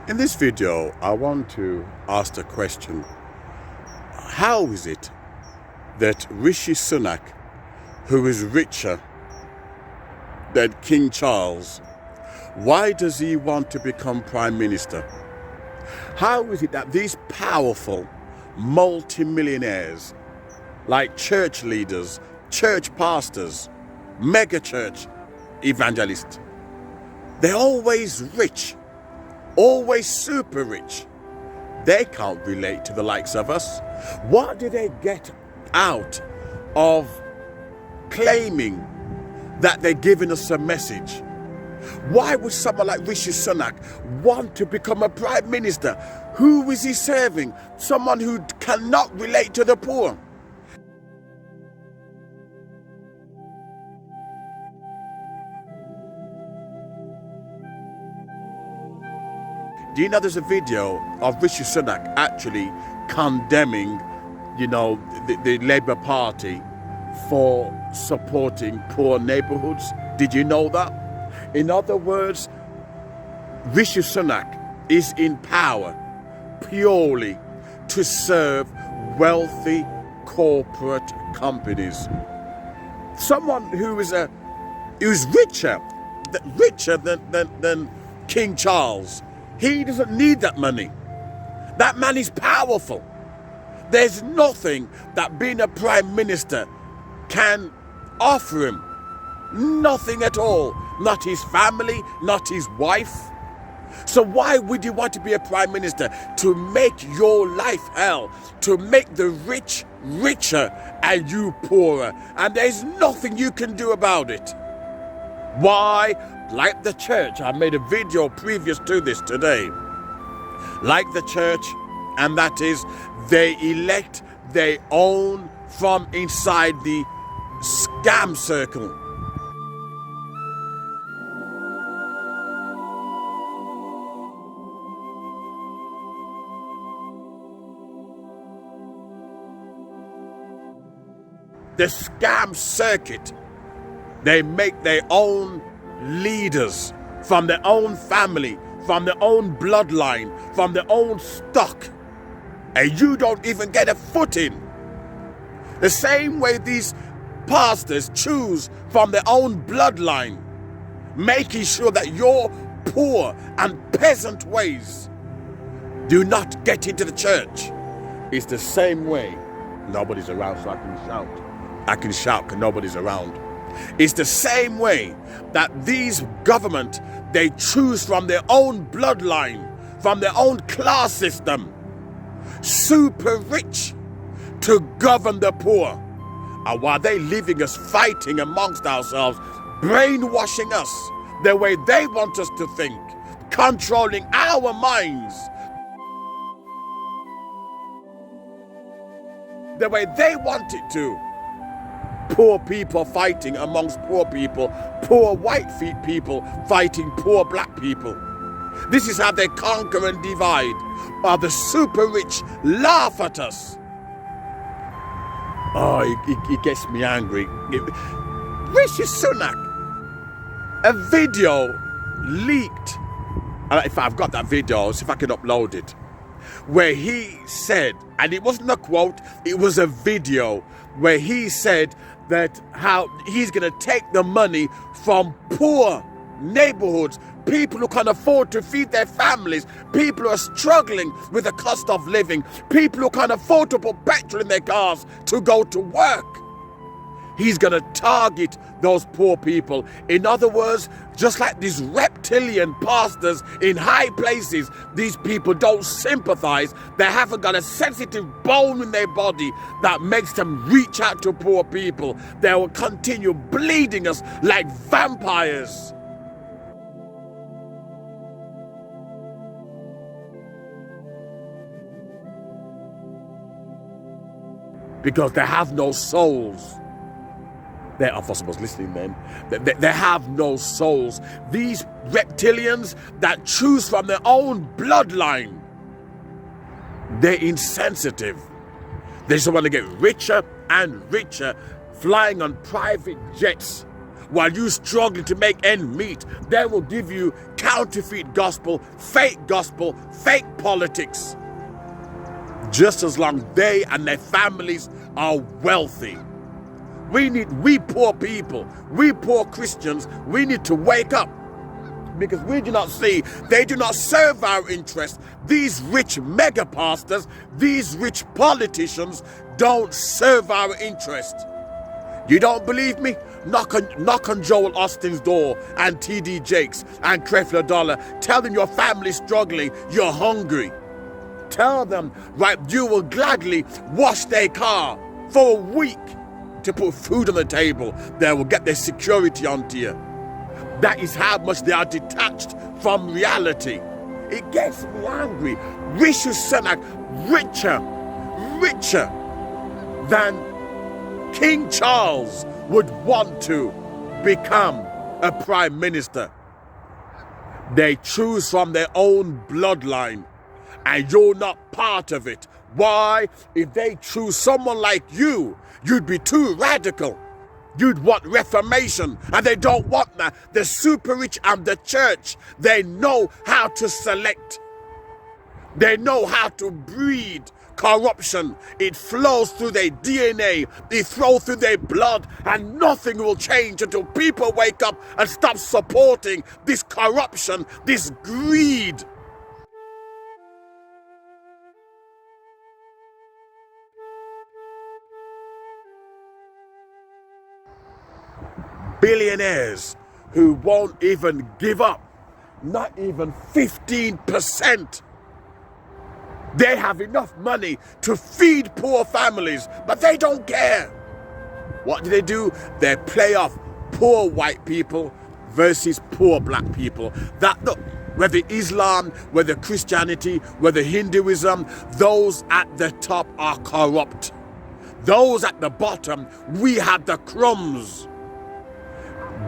In this video, I want to ask the question, how is it that Rishi Sunak, who is richer than King Charles, why does he want to become Prime Minister? How is it that these powerful multi-millionaires, like church leaders, church pastors, mega church evangelists, they're always rich, always super rich? They can't relate to the likes of us. What do they get out of claiming that they're giving us a message? Why would someone like Rishi Sunak want to become a prime minister? Who is he serving? Someone who cannot relate to the poor. Do you know there's a video of Rishi Sunak actually condemning, the Labour Party for supporting poor neighbourhoods? Did you know that? In other words, Rishi Sunak is in power purely to serve wealthy corporate companies. Someone who's richer than King Charles. He doesn't need that money. That man is powerful. There's nothing that being a prime minister can offer him. Nothing at all. Not his family, not his wife. So why would you want to be a prime minister? To make your life hell. To make the rich richer and you poorer. And there's nothing you can do about it. Why? Like the church, I made a video previous to this today. Like the church, and that is, they elect their own from inside the scam circle. The scam circuit. They make their own leaders from their own family, from their own bloodline, from their own stock, and you don't even get a foot in. The same way these pastors choose from their own bloodline, making sure that your poor and peasant ways do not get into the church. It's the same way. Nobody's around, so I can shout. I can shout because nobody's around. It's the same way that these government, they choose from their own bloodline, from their own class system, super rich, to govern the poor. And while they leaving us fighting amongst ourselves, brainwashing us the way they want us to think, controlling our minds the way they want it to. Poor people fighting amongst poor people, poor white people fighting poor black people. This is how they conquer and divide, while the super rich laugh at us. Oh, it gets me angry. Rishi Sunak, a video leaked, if I've got that video, I'll see if I can upload it, where he said, and it wasn't a quote, it was a video where he said that how he's going to take the money from poor neighborhoods, people who can afford to feed their families, people who are struggling with the cost of living, people who can afford to put petrol in their cars to go to work. He's going to target those poor people. In other words, just like these reptilian pastors in high places, these people don't sympathize. They haven't got a sensitive bone in their body that makes them reach out to poor people. They will continue bleeding us like vampires. Because they have no souls. They're was listening then. They have no souls. These reptilians that choose from their own bloodline, they're insensitive. They just want to get richer and richer, flying on private jets, while you struggling to make ends meet. They will give you counterfeit gospel, fake politics. Just as long they and their families are wealthy. We poor people, we poor Christians, we need to wake up. Because we do not see, they do not serve our interests. These rich mega pastors, these rich politicians don't serve our interest. You don't believe me? Knock on Joel Austin's door and T.D. Jakes and Creflo Dollar. Tell them your family's struggling, you're hungry. Tell them, right, you will gladly wash their car for a week to put food on the table. They will get their security onto you. That is how much they are detached from reality. It gets me angry. Rishi Sunak, richer than King Charles would want to become a prime minister. They choose from their own bloodline, and you're not part of it. Why? If they choose someone like you, you'd be too radical. You'd want reformation, and they don't want that. The super rich and the church, they know how to select. They know how to breed corruption. It flows through their DNA, it flows through their blood, and nothing will change until people wake up and stop supporting this corruption, this greed. Billionaires who won't even give up, not even 15%. They have enough money to feed poor families, but they don't care. What do? They play off poor white people versus poor black people. Look, whether Islam, whether Christianity, whether Hinduism, those at the top are corrupt. Those at the bottom, we have the crumbs.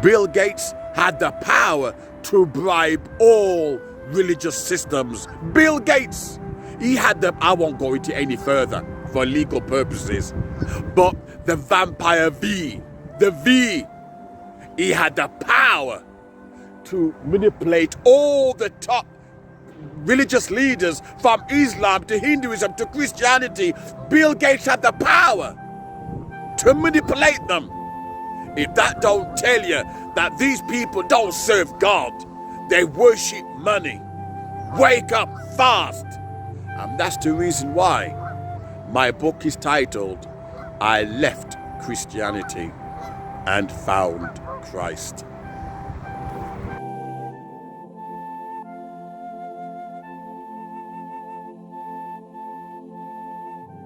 Bill Gates had the power to bribe all religious systems. Bill Gates, he had I won't go into any further for legal purposes, but the vampire V, he had the power to manipulate all the top religious leaders from Islam to Hinduism to Christianity. Bill Gates had the power to manipulate them. If that don't tell you that these people don't serve God, they worship money. Wake up fast. And that's the reason why my book is titled, I Left Christianity and Found Christ.